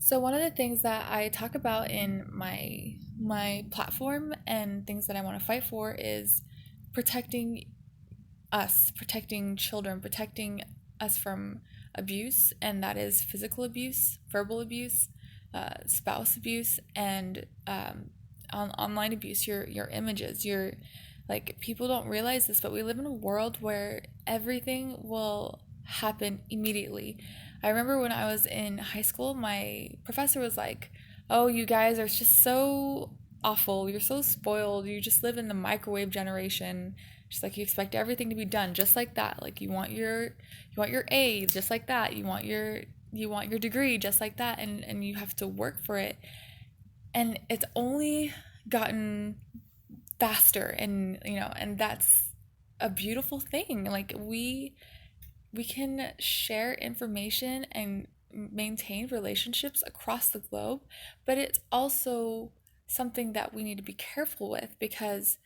So one of the things that I talk about in my platform and things that I want to fight for is protecting us, protecting children, protecting us from abuse, and that is physical abuse, verbal abuse, spouse abuse, and online abuse. Your images, your like people don't realize this, but we live in a world where everything will happen immediately. I remember when I was in high school, my professor was like, "Oh, you guys are just so awful. You're so spoiled. You just live in the microwave generation. Just like you expect everything to be done just like that. Like you want your A just like that. You want your degree just like that, and you have to work for it." And it's only gotten faster, and that's a beautiful thing. Like we can share information and maintain relationships across the globe, but it's also something that we need to be careful with because,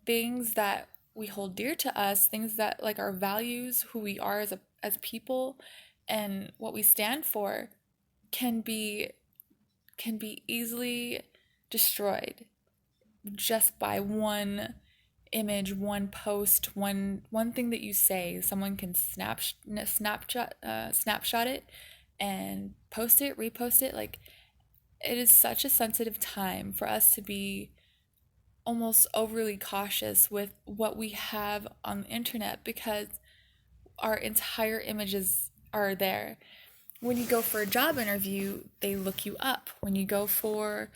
things that we hold dear to us, things that like our values, who we are as people, and what we stand for can be easily destroyed just by one image, one post, one thing that you say. Someone can snapshot it and post it, repost it. Like it is such a sensitive time for us to be almost overly cautious with what we have on the internet because our entire images are there. When you go for a job interview, they look you up. When you go for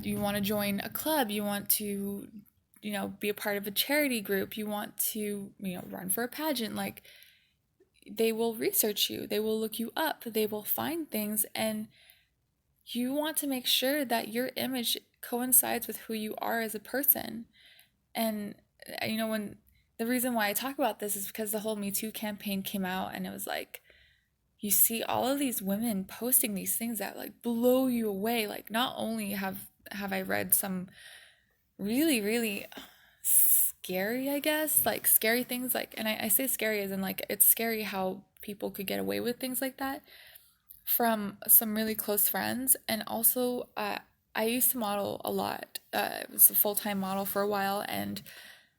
you want to join a club, you want to, be a part of a charity group, you want to, run for a pageant, like they will research you, they will look you up, they will find things, and you want to make sure that your image coincides with who you are as a person. And, when the reason why I talk about this is because the whole Me Too campaign came out, and it was like, you see all of these women posting these things that like blow you away. Like not only have I read some really, really scary, I guess, like scary things, like, and I say scary as in like it's scary how people could get away with things like that from some really close friends. And also I used to model a lot. I was a full-time model for a while, and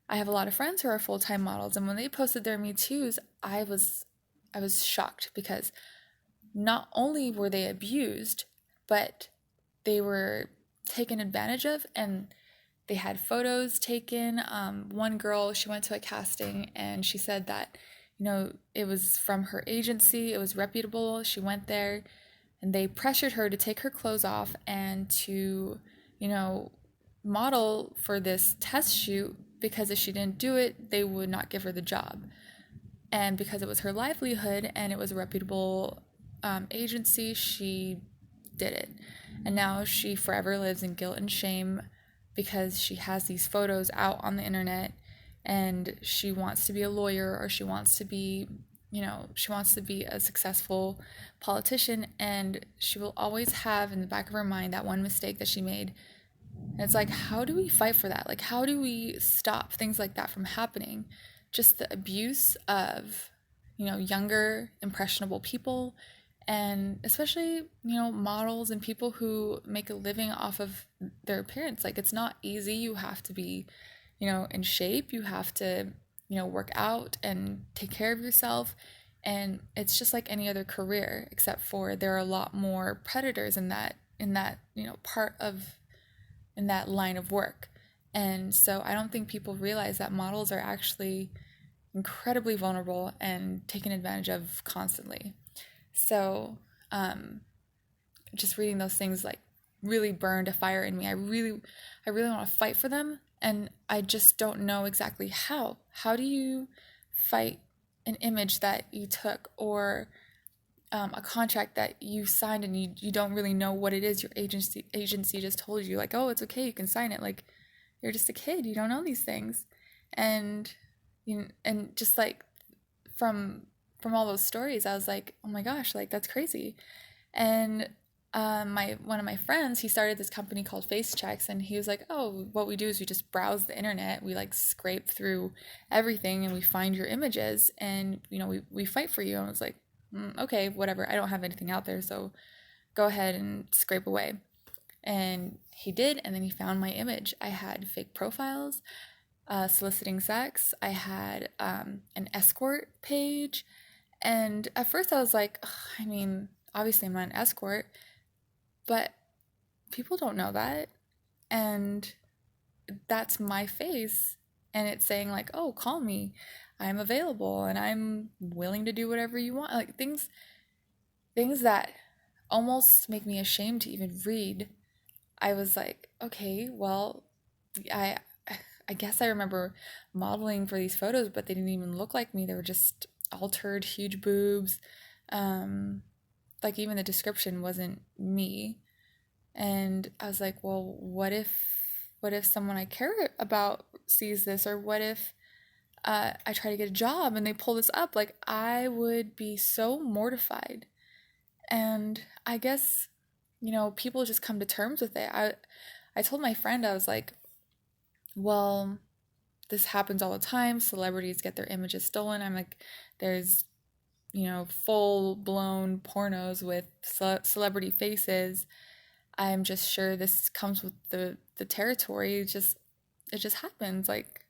I have a lot of friends who are full-time models, and when they posted their Me Too's, I was shocked because not only were they abused, but they were taken advantage of, and they had photos taken. One girl, she went to a casting, and she said that, it was from her agency, it was reputable. She went there, and they pressured her to take her clothes off and to, model for this test shoot, because if she didn't do it, they would not give her the job. And because it was her livelihood and it was a reputable agency, she did it. And now she forever lives in guilt and shame because she has these photos out on the internet, and she wants to be a lawyer, or she wants to be, she wants to be a successful politician, and she will always have in the back of her mind that one mistake that she made. And it's like, how do we fight for that? Like, how do we stop things like that from happening? Just the abuse of, younger, impressionable people, and especially, models and people who make a living off of their appearance. Like, it's not easy. You have to be, in shape. You have to, work out and take care of yourself. And it's just like any other career, except for there are a lot more predators in that, part of, in that line of work. And so I don't think people realize that models are actually incredibly vulnerable and taken advantage of constantly. So just reading those things like really burned a fire in me. I really want to fight for them, and I just don't know exactly how. How do you fight an image that you took, or a contract that you signed, and you don't really know what it is? Your agency just told you, like, oh, it's okay, you can sign it. Like, you're just a kid, you don't know these things. And and just like from all those stories, I was like, oh my gosh, like that's crazy. And one of my friends, he started this company called FaceChex, and he was like, oh, what we do is we just browse the internet, we like scrape through everything, and we find your images, and we fight for you. And I was like, Okay, whatever. I don't have anything out there, so go ahead and scrape away. And he did, and then he found my image. I had fake profiles, soliciting sex. I had an escort page. And at first I was like, I mean, obviously I'm not an escort, but people don't know that. And that's my face. And it's saying like, oh, call me. I'm available and I'm willing to do whatever you want. Like things that almost make me ashamed to even read. I was like, okay, well, I I guess I remember modeling for these photos, but they didn't even look like me. They were just altered, huge boobs. Um, like even the description wasn't me. And I was like, well, what if someone I care about sees this, or what if I try to get a job and they pull this up? Like I would be so mortified. And I guess, people just come to terms with it. I told my friend, I was like, well, this happens all the time. Celebrities get their images stolen. I'm like, there's, full blown pornos with celebrity faces. I'm just sure this comes with the territory. It just happens. Like,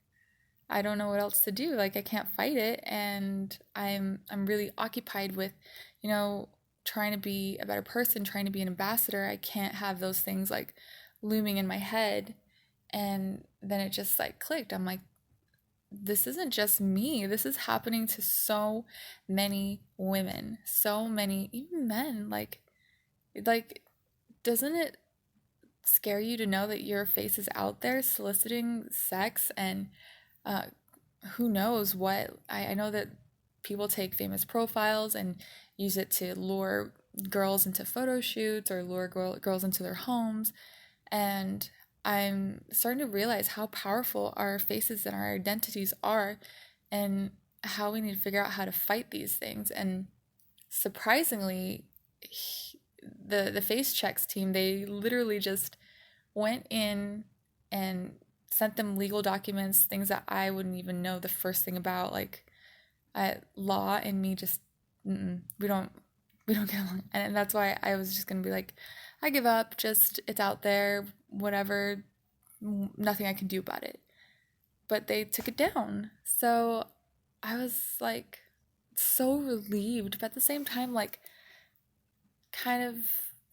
I don't know what else to do. Like, I can't fight it. And I'm really occupied with, trying to be a better person, trying to be an ambassador. I can't have those things like looming in my head. And then it just like clicked. I'm like, this isn't just me. This is happening to so many women, so many, even men. Like, doesn't it scare you to know that your face is out there soliciting sex? And uh, who knows what? I know that people take famous profiles and use it to lure girls into photo shoots or lure girls into their homes. And I'm starting to realize how powerful our faces and our identities are, and how we need to figure out how to fight these things. And surprisingly, the FaceChex team, they literally just went in and sent them legal documents, things that I wouldn't even know the first thing about, like law and me just we don't get along. And that's why I was just gonna be like, I give up, just it's out there, whatever, nothing I can do about it. But they took it down. So I was like so relieved, but at the same time like kind of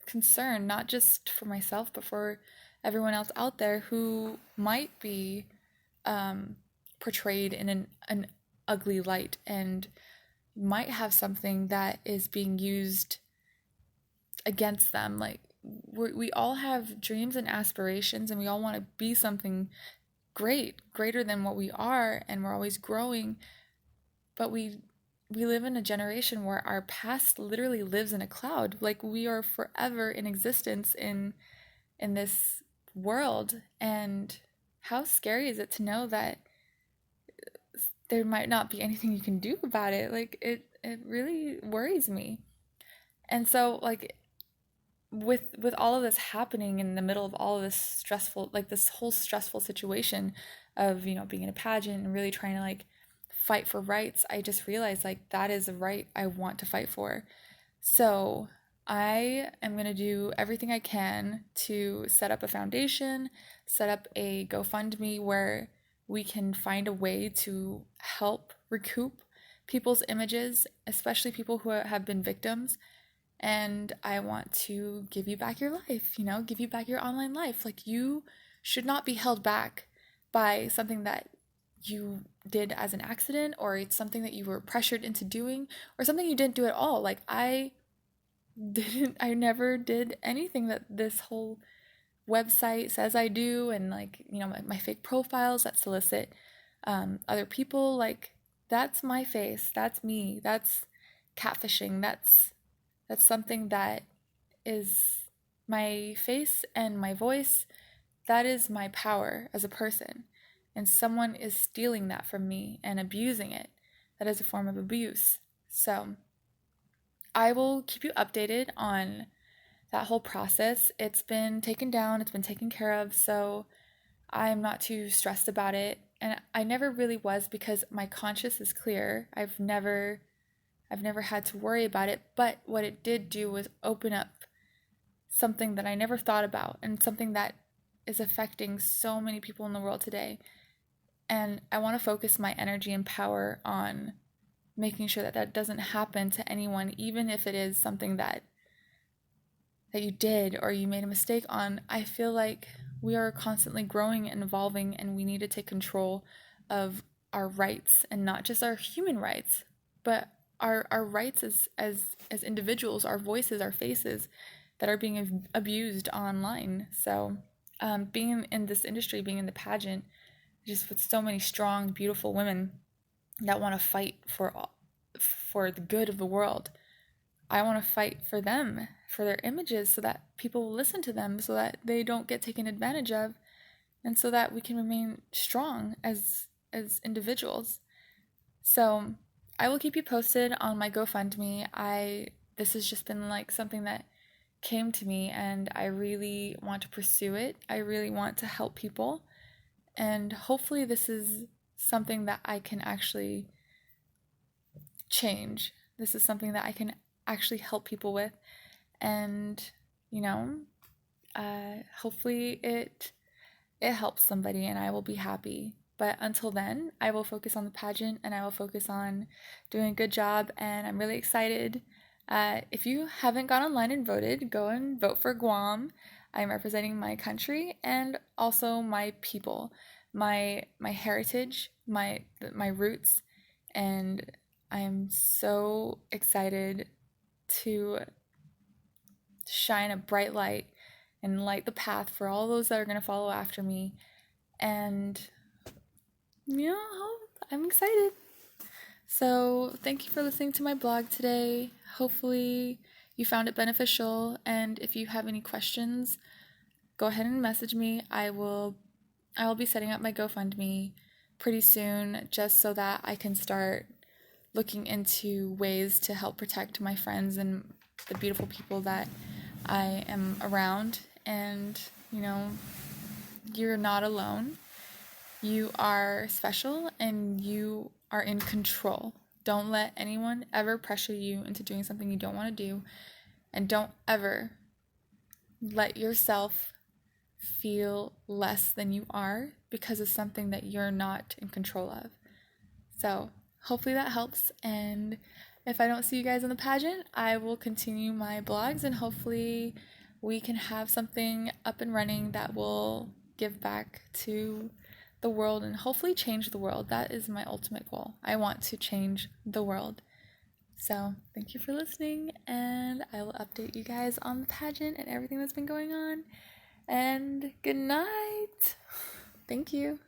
concerned, not just for myself but for everyone else out there who might be portrayed in an ugly light and might have something that is being used against them. Like we all have dreams and aspirations, and we all want to be something greater than what we are, and we're always growing. But we live in a generation where our past literally lives in a cloud. Like we are forever in existence in this world. And how scary is it to know that there might not be anything you can do about it? Like it really worries me. And so like with all of this happening in the middle of all of this stressful, like this whole stressful situation of, being in a pageant and really trying to like fight for rights, I just realized like that is a right I want to fight for. So I am going to do everything I can to set up a foundation, set up a GoFundMe where we can find a way to help recoup people's images, especially people who have been victims. And I want to give you back your life, give you back your online life. Like you should not be held back by something that you did as an accident, or it's something that you were pressured into doing, or something you didn't do at all. Like I never did anything that this whole website says I do, and like, my fake profiles that solicit other people, like that's my face, that's me, that's catfishing, that's something that is my face and my voice. That is my power as a person. And someone is stealing that from me and abusing it. That is a form of abuse. So I will keep you updated on that whole process. It's been taken down, it's been taken care of, so I'm not too stressed about it. And I never really was, because my conscience is clear. I've never I've never had to worry about it, but what it did do was open up something that I never thought about, and something that is affecting so many people in the world today. And I want to focus my energy and power on making sure that that doesn't happen to anyone, even if it is something that you did or you made a mistake on. I feel like we are constantly growing and evolving, and we need to take control of our rights, and not just our human rights, but our rights as individuals, our voices, our faces that are being abused online. So being in this industry, being in the pageant, just with so many strong, beautiful women that want to fight for the good of the world, I want to fight for them, for their images, so that people will listen to them, so that they don't get taken advantage of, and so that we can remain strong as individuals. So I will keep you posted on my GoFundMe. This has just been like something that came to me, and I really want to pursue it. I really want to help people, and hopefully this is something that I can actually change. This is something that I can actually help people with, and hopefully it helps somebody, and I will be happy. But until then, I will focus on the pageant, and I will focus on doing a good job, and I'm really excited. If you haven't gone online and voted, go and vote for Guam. I'm representing my country and also my people, my heritage, my roots, and I am so excited to shine a bright light and light the path for all those that are going to follow after me. And I'm excited. So thank you for listening to my blog today. Hopefully you found it beneficial, and if you have any questions, go ahead and message me. I will be setting up my GoFundMe pretty soon, just so that I can start looking into ways to help protect my friends and the beautiful people that I am around. And you're not alone. You are special, and you are in control. Don't let anyone ever pressure you into doing something you don't want to do, and don't ever let yourself feel less than you are because of something that you're not in control of. So hopefully that helps, and if I don't see you guys in the pageant, I will continue my blogs, and hopefully we can have something up and running that will give back to the world and hopefully change the world. That is my ultimate goal. I want to change the world. So thank you for listening, and I will update you guys on the pageant and everything that's been going on. And good night. Thank you.